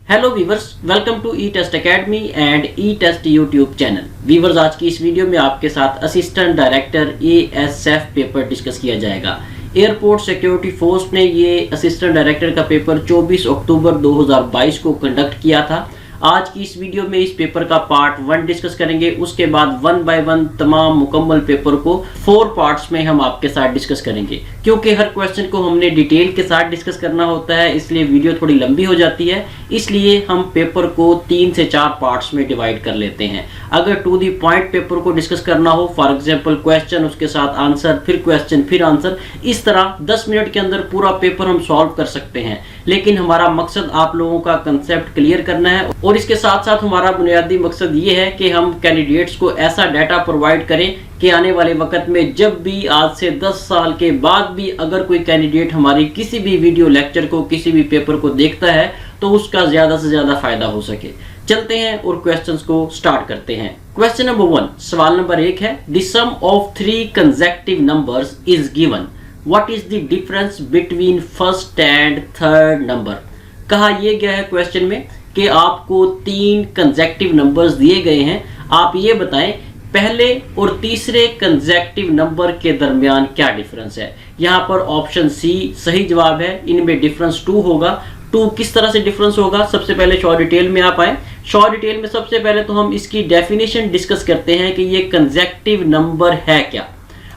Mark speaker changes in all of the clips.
Speaker 1: Hello viewers, welcome to E test academy and E test YouTube channel. Viewers, आज की इस video में आपके साथ assistant director ASF paper discuss किया जाएगा। एयरपोर्ट सिक्योरिटी फोर्स ने ये असिस्टेंट डायरेक्टर का पेपर 24 अक्टूबर 2022 को कंडक्ट किया था। आज की इस वीडियो में इस पेपर का पार्ट 1 डिस्कस करेंगे, उसके बाद 1 बाय 1 तमाम मुकम्मल पेपर को 4 पार्ट्स में हम आपके साथ डिस्कस करेंगे। क्योंकि हर क्वेश्चन को हमने डिटेल के साथ डिस्कस करना होता है, इसलिए वीडियो थोड़ी लंबी हो जाती है। इसलिए हम पेपर को 3 से 4 पार्ट्स में डिवाइड कर लेते हैं। अगर टू दी पॉइंट पेपर को डिस्कस करना हो, फॉर एग्जाम्पल क्वेश्चन उसके साथ आंसर, फिर क्वेश्चन फिर आंसर, इस तरह 10 मिनट के अंदर पूरा पेपर हम सॉल्व कर सकते हैं। लेकिन हमारा मकसद आप लोगों का कंसेप्ट क्लियर करना है और इसके साथ साथ हमारा बुनियादी मकसद ये है कि हम कैंडिडेट्स को ऐसा डाटा प्रोवाइड करें कि आने वाले वक्त में जब भी आज से 10 साल के बाद भी अगर कोई कैंडिडेट हमारी किसी भी वीडियो लेक्चर को, किसी भी पेपर को देखता है तो उसका ज्यादा से ज्यादा फायदा हो सके। चलते हैं और क्वेश्चंस को स्टार्ट करते हैं। क्वेश्चन नंबर 1, सवाल नंबर 1 है, the sum of 3 consecutive numbers is given, what is the difference between first and third number. कहा यह गया है क्वेश्चन में कि आपको 3 कंसेक्यूटिव नंबर्स दिए गए हैं, आप ये बताएं पहले और तीसरे कंसेक्यूटिव नंबर के दरमियान क्या डिफरेंस है। यहाँ पर ऑप्शन सी सही जवाब है, इनमें डिफरेंस 2 होगा। 2 किस तरह से डिफरेंस होगा, सबसे पहले शॉर्ट डिटेल में आप आए। शॉर्ट डिटेल में सबसे पहले तो हम इसकी डेफिनेशन डिस्कस करते हैं कि ये कंसेक्यूटिव नंबर है क्या।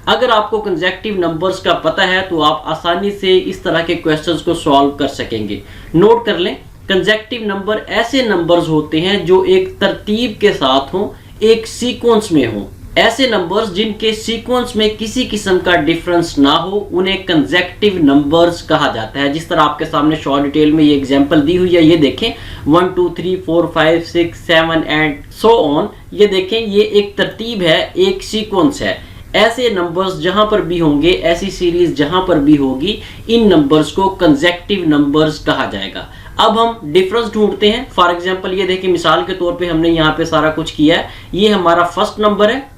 Speaker 1: अगर आपको कंसेक्यूटिव नंबर्स का पता है तो आप आसानी से इस तरह के क्वेश्चंस को सॉल्व कर सकेंगे। नोट कर लें, कंसेक्यूटिव नंबर ऐसे नंबर्स होते हैं जो एक तरतीब के साथ हों, एक सीक्वेंस में हों। ऐसे नंबर्स जिनके सीक्वेंस में किसी किस्म का डिफरेंस ना हो उन्हें कंसेक्यूटिव नंबर्स कहा जाता है। जिस तरह आपके सामने शॉर्ट डिटेल में ये एग्जांपल दी हुई है, ये देखें 1 2 3 4 5 6 7 एंड सो ऑन। ये देखें, ये एक तरतीब है, एक सीक्वेंस है। ऐसे नंबर्स जहां पर भी होंगे, ऐसी सीरीज जहां पर भी होगी, इन नंबर्स को कंसेक्यूटिव नंबर्स कहा जाएगा। अब हम डिफरेंस ढूंढते हैं। फॉर एग्जांपल ये देखिए, मिसाल के तौर पे हमने यहाँ पे सारा कुछ किया है। ये हमारा फर्स्ट नंबर है,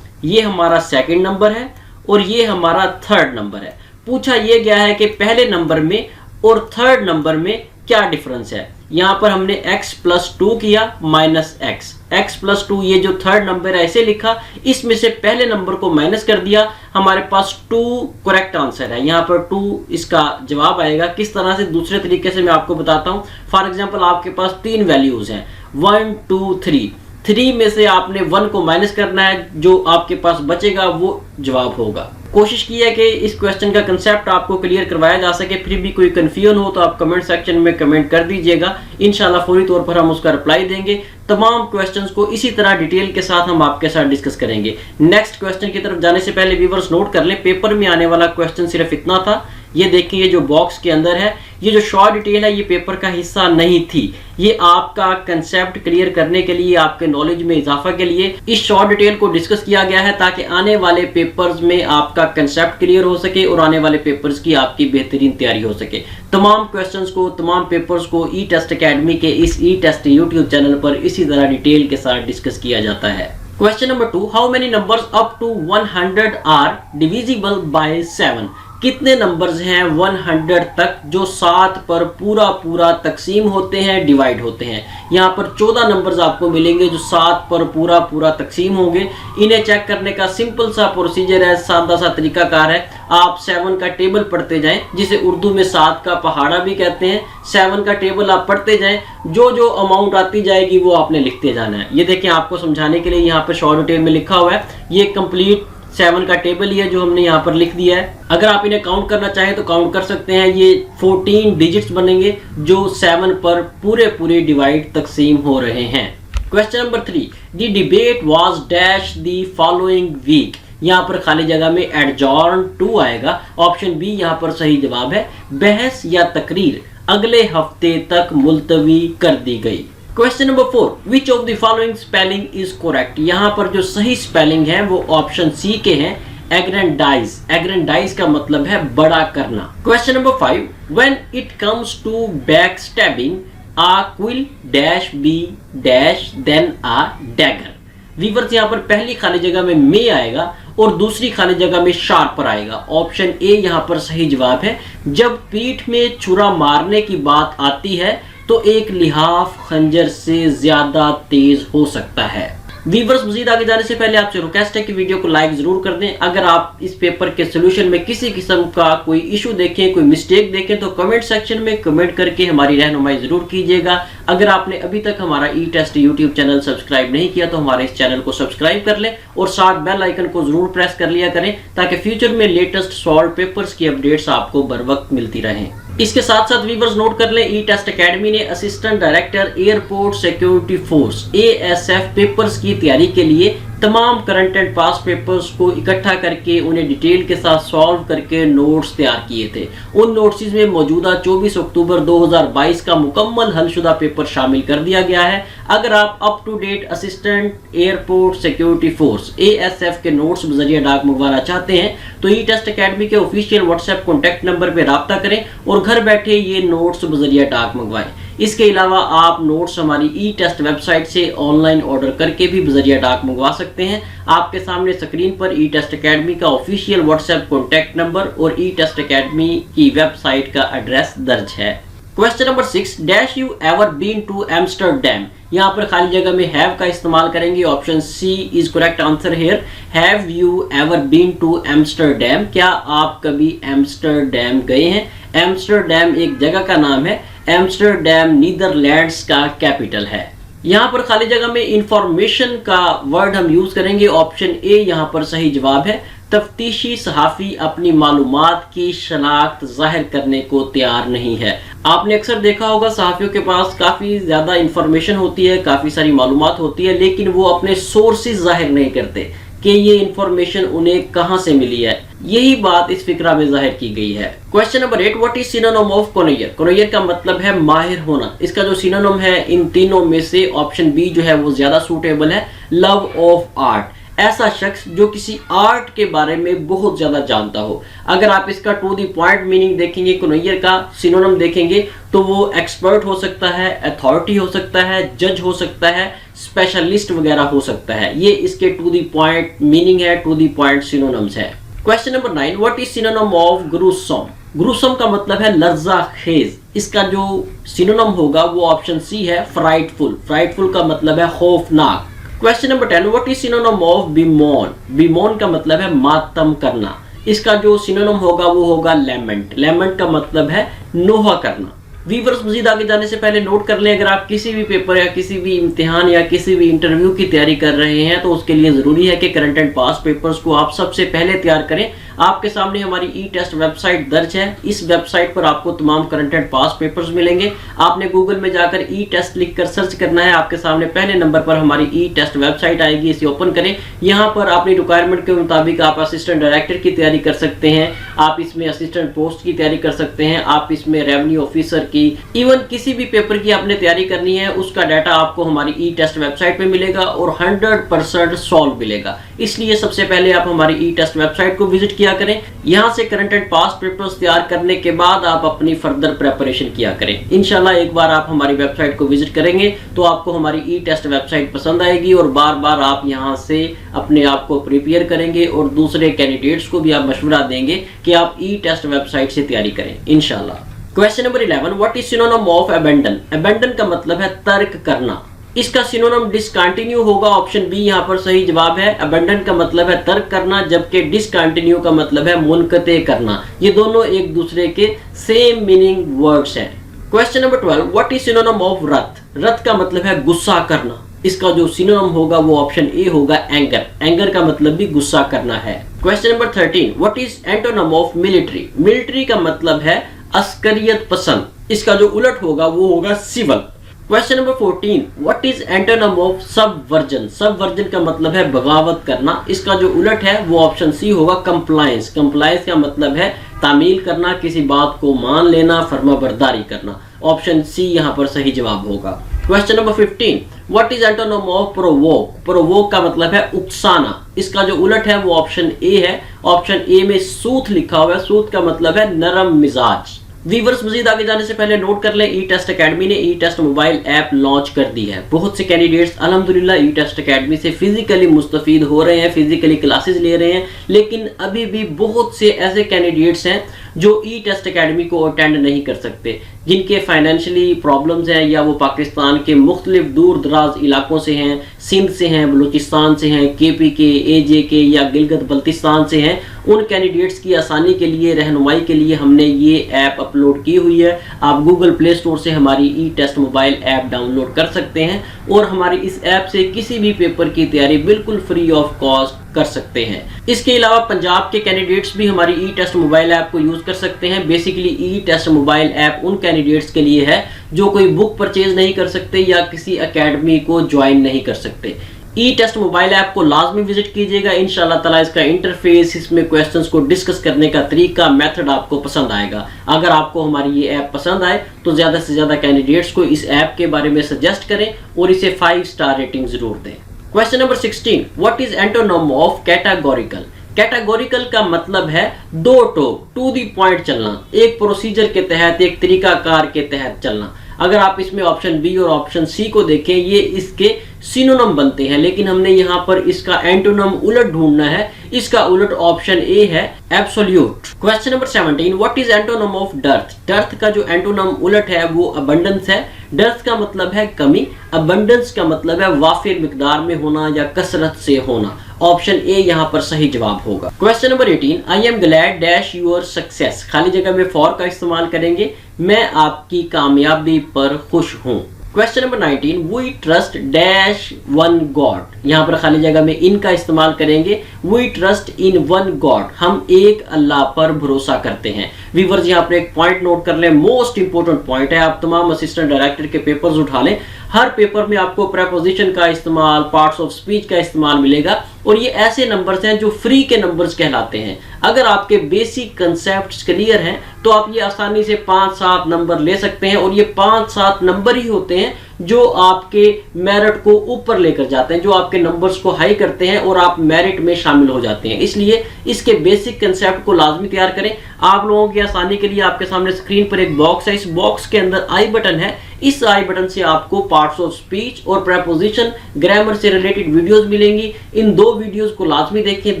Speaker 1: ये हमारा सेकंड नंबर है और ये हमारा थर्ड नंबर है। पूछा ये गया है कि पहले नंबर में और थर्ड नंबर में क्या डिफरेंस है। यहाँ पर हमने x प्लस 2 किया माइनस x प्लस 2, ये जो थर्ड नंबर है ऐसे लिखा, इसमें से पहले नंबर को माइनस कर दिया, हमारे पास 2 करेक्ट आंसर है। यहाँ पर 2 इसका जवाब आएगा। किस तरह से, दूसरे तरीके से मैं आपको बताता हूँ। फॉर एग्जाम्पल आपके पास 3 वैल्यूज हैं 1 2 3, 3 में से आपने 1 को माइनस करना है, जो आपके पास बचेगा वो जवाब होगा। कोशिश की है कि इस क्वेश्चन का कंसेप्ट आपको क्लियर करवाया जा सके। फिर भी कोई कंफ्यूजन हो तो आप कमेंट सेक्शन में कमेंट कर दीजिएगा, इंशाल्लाह फौरी तौर पर हम उसका रिप्लाई देंगे। तमाम क्वेश्चंस को इसी तरह डिटेल के साथ हम आपके साथ डिस्कस करेंगे। नेक्स्ट क्वेश्चन की तरफ जाने से पहले व्यूअर्स नोट कर लें, पेपर में आने वाला क्वेश्चन सिर्फ इतना था। ये देखिए, ये जो बॉक्स के अंदर है, ये जो शॉर्ट डिटेल है, ये पेपर का हिस्सा नहीं थी। ये आपका कंसेप्ट क्लियर करने के लिए, आपके नॉलेज में इजाफा के लिए इस शॉर्ट डिटेल को डिस्कस किया गया है, ताकि आने वाले पेपर्स में आपका कंसेप्ट क्लियर हो सके और आने वाले पेपर्स की आपकी बेहतरीन तैयारी हो सके। तमाम क्वेश्चंस को, तमाम पेपर्स को ई टेस्ट एकेडमी के इस ई टेस्ट यूट्यूब चैनल पर इसी तरह डिटेल के साथ डिस्कस किया जाता है। Question number 2, how many numbers up to 100 are divisible by 7। कितने नंबर्स हैं 100 तक जो 7 पर पूरा तकसीम होते हैं, डिवाइड होते हैं। यहाँ पर 14 नंबर्स आपको मिलेंगे जो 7 पर पूरा तकसीम होंगे। इन्हें चेक करने का सिंपल सा प्रोसीजर है, सादा सा तरीकाकार है। आप 7 का टेबल पढ़ते जाएं, जिसे उर्दू में 7 का पहाड़ा भी कहते हैं। 7 का टेबल आप पढ़ते जाएं, जो अमाउंट आती जाएगी वो आपने लिखते जाना है। ये देखें, आपको समझाने के लिए यहाँ पर शॉर्ट डिटेल में लिखा हुआ है। ये कंप्लीट 7 का टेबल ही है जो हमने यहाँ पर लिख दिया है। अगर आप इन्हें काउंट करना चाहें तो काउंट कर सकते हैं। ये 14 डिजिट्स बनेंगे जो 7 पर पूरे डिवाइड तकसीम हो रहे हैं। Question number 3, the debate was dash the following week. यहाँ पर खाली जगह में एडजॉर्न टू आएगा। ऑप्शन बी यहाँ पर सही जवाब है। बहस या तकरीर अगले हफ्ते तक मुलतवी कर दी गई। Question number 4, which of the following spelling is correct. यहाँ पर जो सही स्पेलिंग है वो ऑप्शन सी के हैं, एग्रेंडाइज। एग्रेंडाइज का मतलब है बड़ा करना। Question number 5, when it comes to back stabbing a quill dash be dash than a dagger. Viewers, यहाँ पर पहली खाली जगह में मे आएगा और दूसरी खाली जगह में शार्पर आएगा। ऑप्शन ए यहाँ पर सही जवाब है। जब पीठ में छुरा मारने की बात आती है तो एक लिहाफ खंजर से ज्यादा तेज हो सकता है। वीवर्स, मजीद आगे जाने से पहले आपसे रिक्वेस्ट है कि वीडियो को लाइक जरूर कर दें। अगर आप इस पेपर के सोल्यूशन में किसी किस्म का कोई इशू देखें, कोई मिस्टेक देखें, तो कमेंट सेक्शन में कमेंट करके हमारी रहनुमाई जरूर कीजिएगा। अगर आपने अभी तक हमारा ई टेस्ट यूट्यूब चैनल सब्सक्राइब नहीं किया तो हमारे इस चैनल को सब्सक्राइब कर लें और साथ बेल आइकन को जरूर प्रेस कर लिया करें, ताकि फ्यूचर में लेटेस्ट सॉल्व पेपर्स की अपडेट्स आपको बर वक्त मिलती रहें। इसके साथ साथ वीवर्स नोट कर लें, ई टेस्ट एकेडमी ने assistant director airport security force ASF papers की तैयारी के लिए तमाम करंट एंड पास पेपर्स को इकट्ठा करके उन्हें डिटेल के साथ सॉल्व करके नोट्स तैयार किए थे। उन नोट्स में मौजूदा 24 अक्टूबर 2022 का मुकम्मल हलशुदा पेपर शामिल कर दिया गया है। अगर आप up to date assistant airport security force ASF के नोट्स बजरिया डाक मंगवाना चाहते हैं तो ई टेस्ट एकेडमी के ऑफिशियल व्हाट्सएप कॉन्टैक्ट नंबर पर राब्ता करें और घर बैठे ये नोट्स बजरिया डाक मंगवाएं। इसके अलावा आप नोट्स हमारी ई टेस्ट वेबसाइट से ऑनलाइन ऑर्डर करके भी बजरिया डाक मंगवा सकते हैं। आपके सामने स्क्रीन पर ई टेस्ट एकेडमी का ऑफिशियल व्हाट्सएप कॉन्टैक्ट नंबर और ई टेस्ट एकेडमी की वेबसाइट का एड्रेस दर्ज है। Question number 6, dash you ever been to Amsterdam. यहाँ पर खाली जगह में हैव का इस्तेमाल करेंगे। Option C is correct answer here. Have you ever been to Amsterdam, क्या आप कभी एम्स्टर्डम गए हैं? एम्स्टर्डम एक जगह का नाम है। एम्स्टर्डम नीदरलैंड्स का कैपिटल है। यहाँ पर खाली जगह में इंफॉर्मेशन का वर्ड हम यूज करेंगे। ऑप्शन ए यहाँ पर सही जवाब है। तफ्तीशी सहाफी अपनी मालूमात की शनाख्त जाहिर करने को तैयार नहीं है। आपने अक्सर देखा होगा सहाफियों के पास काफी ज्यादा इंफॉर्मेशन होती है, काफी सारी मालूमात होती है, लेकिन वो अपने सोर्सेज जाहिर नहीं करते कि ये इंफॉर्मेशन उन्हें कहां से मिली है। यही बात इस फिक्रा में जाहिर की गई है। Question number 8, what is synonym of connoisseur. Connoisseur का मतलब है माहिर होना। इसका जो सिनोनिम है इन तीनों में से ऑप्शन बी जो है वो ज्यादा सूटेबल है, लव ऑफ आर्ट। ऐसा शख्स जो किसी आर्ट के बारे में बहुत ज्यादा जानता हो। अगर आप इसका टू द पॉइंट मीनिंग देखेंगे, कॉनोयर का सिनोनिम देखेंगे, तो वो एक्सपर्ट हो सकता है, अथॉरिटी हो सकता है, जज हो सकता है, स्पेशलिस्ट वगैरह हो सकता है। ये इसके टू द पॉइंट मीनिंग है, टू द पॉइंट सिनोनिम्स है। Question number 9, what is synonym of gruesome. Gruesome का मतलब है लर्जा खेज। इसका जो सिनोनिम होगा वो ऑप्शन सी है, फ्राइटफुल। फ्राइटफुल का मतलब है खौफनाक। Question number 10, what is synonym of bemoan. Bemoan का मतलब है मातम करना। इसका जो सिनोनिम होगा वो होगा लेमेंट। लेमेंट का मतलब है नोहा करना। वीवर्स, मजीद आगे जाने से पहले नोट कर लें, अगर आप किसी भी पेपर या किसी भी इम्तिहान या किसी भी इंटरव्यू की तैयारी कर रहे हैं तो उसके लिए जरूरी है कि करंट एंड पास पेपर्स को आप सबसे पहले तैयार करें। आपके सामने हमारी ई टेस्ट वेबसाइट दर्ज है। इस वेबसाइट पर आपको तमाम करंट एंड पास पेपर्स मिलेंगे। आपने गूगल में जाकर ई टेस्ट लिखकर सर्च करना है। आपके सामने पहले नंबर पर हमारी ई टेस्ट वेबसाइट आएगी, इसे ओपन करें। यहाँ पर अपनी रिक्वायरमेंट के मुताबिक आप असिस्टेंट डायरेक्टर की तैयारी कर सकते हैं, आप इसमें असिस्टेंट पोस्ट की तैयारी कर सकते हैं, आप इसमें रेवेन्यू ऑफिसर की, इवन किसी भी पेपर की आपने तैयारी करनी है उसका डाटा आपको हमारी ई टेस्ट वेबसाइट पे मिलेगा और 100% सॉल्व मिलेगा। इसलिए सबसे पहले आप हमारी ई टेस्ट वेबसाइट को विजिट किया करें। यहाँ से करंट एंड पास पेपर्स तैयार करने के बाद आप अपनी फर्दर प्रेपरेशन किया करें। इंशाल्लाह एक बार आप हमारी वेबसाइट को विजिट करेंगे तो आपको हमारी ई टेस्ट वेबसाइट पसंद आएगी और बार बार आप यहाँ से अपने आप को प्रिपेयर करेंगे और दूसरे कैंडिडेट्स को भी आप मशवरा देंगे कि आप ई टेस्ट वेबसाइट से तैयारी करें इंशाल्लाह। Question number 11, what is synonym of abandon. Abandon का मतलब है तर्क करना। इसका सिनोनिम डिसकंटिन्यू होगा। ऑप्शन बी यहाँ पर सही जवाब है। अबेंडन का मतलब है तर्क करना, जबकि डिसकंटिन्यू का मतलब है मुनक़ते करना। ये दोनों एक दूसरे के सेम मीनिंग वर्ड्स हैं। Question number 12, what is synonym of रथ। रथ का मतलब है गुस्सा करना। इसका जो सिनोनिम होगा वो ऑप्शन ए होगा, एंगर। एंगर का मतलब भी गुस्सा करना है। Question number 13, what is antonym of military. Military का मतलब है अस्करियत पसंद। इसका जो उलट होगा वो होगा civil. Question number 14, what is antonym of subversion. Subversion का मतलब है बगावत करना। इसका जो उलट है वो ऑप्शन सी होगा, कंप्लायंस। कंप्लायंस का मतलब है तामील करना, किसी बात को मान लेना, फर्माबरदारी करना। ऑप्शन सी यहाँ पर सही जवाब होगा। Question number 15, what is antonym of provoke. Provoke का मतलब है उकसाना। इसका जो उलट है वो ऑप्शन ए है। ऑप्शन ए में सूथ लिखा हुआ है। सूथ का मतलब है नरम मिजाज। वीवर्स मजीद आगे जाने से पहले नोट कर लें, ई टेस्ट अकेडमी ने ई टेस्ट मोबाइल ऐप लॉन्च कर दी है। बहुत से कैंडिडेट्स अल्हम्दुलिल्लाह ई टेस्ट अकेडमी से फिजिकली मुस्तफीद हो रहे हैं, फिजिकली क्लासेस ले रहे हैं, लेकिन अभी भी बहुत से ऐसे कैंडिडेट्स हैं जो ई टेस्ट अकेडमी को अटेंड नहीं कर सकते, जिनके फाइनेंशियली प्रॉब्लम्स हैं या वो पाकिस्तान के मुख्तलिफ दूर दराज इलाकों से हैं, सिंध से हैं, बलूचिस्तान से हैं, KP के, AJ के या गिलगित बल्तिस्तान से हैं। उन कैंडिडेट्स की आसानी के लिए, रहनुमाई के लिए हमने ये ऐप अपलोड की हुई है। आप गूगल प्ले स्टोर से हमारी ई टेस्ट मोबाइल ऐप डाउनलोड कर सकते हैं और हमारी इस ऐप से किसी भी पेपर की तैयारी बिल्कुल फ्री ऑफ कॉस्ट कर सकते हैं। इसके अलावा पंजाब के कैंडिडेट्स भी हमारी ई टेस्ट मोबाइल ऐप को यूज कर सकते हैं। बेसिकली ई टेस्ट मोबाइल ऐप उन कैंडिडेट्स के लिए है जो कोई बुक परचेज नहीं कर सकते या किसी अकेडमी को ज्वाइन नहीं कर सकते। ई टेस्ट मोबाइल ऐप को लाजमी विजिट कीजिएगा। इंशाल्लाह ताला इसका इंटरफेस, इसमें क्वेश्चंस को डिस्कस करने का तरीका, मेथड आपको पसंद आएगा। अगर आपको हमारी ये ऐप पसंद आए तो ज्यादा से ज्यादा कैंडिडेट्स को इस ऐप के बारे में सजेस्ट करें और इसे 5 स्टार रेटिंग जरूर दें। Question number 16, what is antonym of categorical? Categorical का मतलब है दो टोक, टू दी पॉइंट चलना, एक प्रोसीजर के तहत, एक तरीकाकार के तहत चलना। अगर आप इसमें ऑप्शन बी और ऑप्शन सी को देखें, ये इसके सिनोनिम बनते हैं, लेकिन हमने यहाँ पर इसका एंटोनिम उलट ढूंढना है। इसका उलट ऑप्शन ए है absolute. Question number 17, what is antonym of dearth? Dearth का जो एंटोनिम उलट है वो अबंडेंस है। डर्थ का मतलब है कमी, अबंडेंस का मतलब है वाफिर मिकदार में होना या कसरत से होना। ऑप्शन ए यहाँ पर सही जवाब होगा। Question number 18, I am glad dash your success. खाली जगह में फॉर का इस्तेमाल करेंगे, मैं आपकी कामयाबी पर खुश हूँ। Question number 19, we trust dash one God. यहाँ पर खाली जगह में इन का इस्तेमाल करेंगे, we trust in one God, हम एक अल्लाह पर भरोसा करते हैं। व्यूअर्स यहाँ पर एक पॉइंट नोट कर लें, मोस्ट इंपोर्टेंट पॉइंट है। आप तमाम असिस्टेंट डायरेक्टर के पेपर्स उठा लें, हर पेपर में आपको प्रेपोजिशन का इस्तेमाल, पार्ट्स ऑफ स्पीच का इस्तेमाल मिलेगा और ये ऐसे नंबर्स हैं जो फ्री के नंबर्स कहलाते हैं। अगर आपके बेसिक कंसेप्ट्स क्लियर हैं तो आप ये आसानी से 5-7 नंबर ले सकते हैं और ये 5-7 नंबर ही होते हैं जो आपके मेरिट को ऊपर लेकर जाते हैं, जो आपके नंबर्स को हाई करते हैं और आप मेरिट में शामिल हो जाते हैं। इसलिए इसके बेसिक कंसेप्ट को लाजमी तैयार करें। आप लोगों की आसानी के लिए आपके सामने स्क्रीन पर एक बॉक्स है, इस बॉक्स के अंदर आई बटन है। इस आई बटन से आपको पार्ट्स ऑफ स्पीच और प्रेपोजिशन, ग्रामर से रिलेटेड वीडियोस मिलेंगी। इन 2 वीडियोस को लाजमी देखें,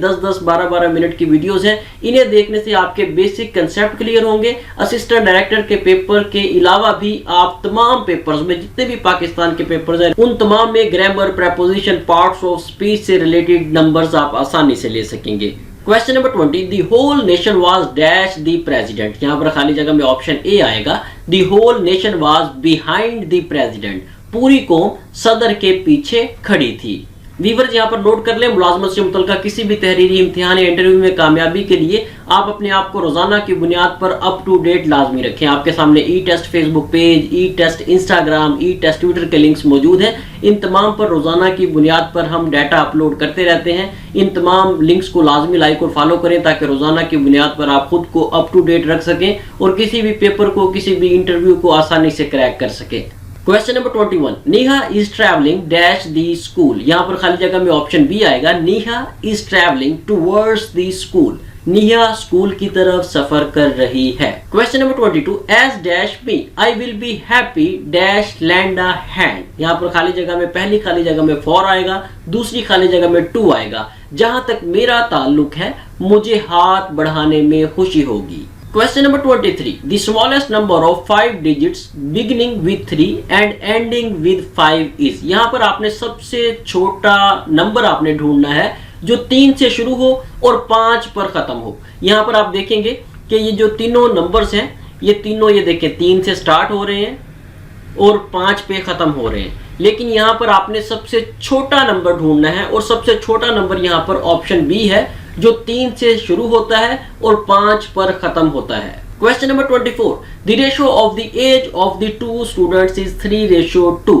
Speaker 1: 10-10, 12-12 मिनट की वीडियोस हैं। इन्हें देखने से आपके बेसिक कंसेप्ट क्लियर होंगे। असिस्टेंट डायरेक्टर के पेपर के अलावा भी आप तमाम पेपर्स में, जितने भी पाकिस्तान के पेपर्स हैं, उन तमाम में grammar, preposition, parts of speech से रिलेटेड नंबर्स आप आसानी से ले सकेंगे। Question number 20, the whole nation was dash the president. यहाँ पर खाली जगह में ऑप्शन ए आएगा, the whole nation was behind the president, पूरी कौम सदर के पीछे खड़ी थी। व्यूअर्स यहाँ पर नोट कर लें, मुलाजमत से मुतल्लिका किसी भी तहरीरी इम्तिहान या इंटरव्यू में कामयाबी के लिए आप अपने आप को रोजाना की बुनियाद पर अप टू डेट लाजमी रखें। आपके सामने ई टेस्ट फेसबुक पेज, ई टेस्ट इंस्टाग्राम, ई टेस्ट ट्विटर के लिंक्स मौजूद हैं। इन तमाम पर रोजाना की बुनियाद पर हम डाटा अपलोड करते रहते हैं। इन तमाम लिंक्स को लाजमी लाइक और फॉलो करें ताकि रोजाना की बुनियाद पर आप खुद को अप टू डेट रख सकें और किसी भी पेपर को, किसी भी इंटरव्यू को आसानी से क्रैक कर सकें। Question number 21, Neha is travelling dash the school. यहाँ पर खाली जगह में ऑप्शन बी आएगा, Neha is travelling towards the school, Neha school की तरफ सफर कर रही है। Question number 22, as dash me I will be happy dash lend a hand. यहाँ पर खाली जगह में पहली खाली जगह में फॉर आएगा, दूसरी खाली जगह में टू आएगा। जहां तक मेरा ताल्लुक है मुझे हाथ बढ़ाने में खुशी होगी। Question number 23. The smallest number of 5 digits beginning with 3 and ending with 5 is. यहाँ पर आपने सबसे छोटा नंबर आपने ढूंढना है जो 3 से शुरू हो और 5 पर खत्म हो। यहाँ पर आप देखेंगे कि ये जो तीनों नंबर्स हैं, ये तीनों, ये देखें 3 से स्टार्ट हो रहे हैं और 5 पे खत्म हो रहे हैं। लेकिन यहाँ पर आपने सबसे छोटा नंबर ढूंढना है और सबसे छोटा नंबर यहाँ पर ऑप्शन बी है जो 3 से शुरू होता है और 5 पर खत्म होता है। Question number 24, the ratio of the age of the 2 students is 3:2.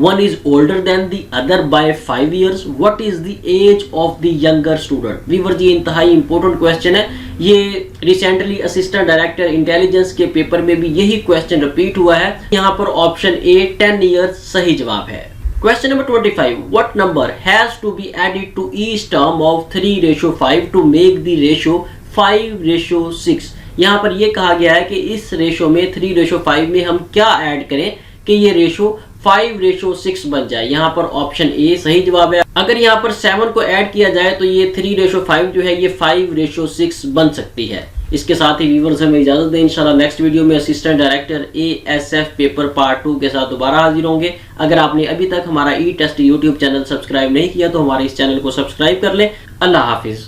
Speaker 1: One is older than the other by 5 years. What is the age of the younger student? Viewers, ये इंतहाई इंपॉर्टेंट क्वेश्चन है। ये रिसेंटली असिस्टेंट डायरेक्टर इंटेलिजेंस के paper में भी यही question repeat हुआ है। यहाँ पर ऑप्शन ए 10 ईयर्स सही जवाब है। Question number 25. What number has to be added to each term of 3:5 to make the ratio 5:6? यहाँ पर ये कहा गया है कि इस रेशो में 3:5 में हम क्या ऐड करें कि ये रेशो 5:6 बन जाए। यहाँ पर ऑप्शन ए सही जवाब है। अगर यहाँ पर 7 को ऐड किया जाए तो ये 3:5 जो है ये 5:6 बन सकती है। इसके साथ ही व्यूअर्स हमें इजाजत दें। इंशाल्लाह नेक्स्ट वीडियो में assistant director ASF paper part 2 के साथ दोबारा हाजिर होंगे। अगर आपने अभी तक हमारा ई टेस्ट यूट्यूब चैनल सब्सक्राइब नहीं किया तो हमारे इस चैनल को सब्सक्राइब कर लें। अल्लाह हाफिज।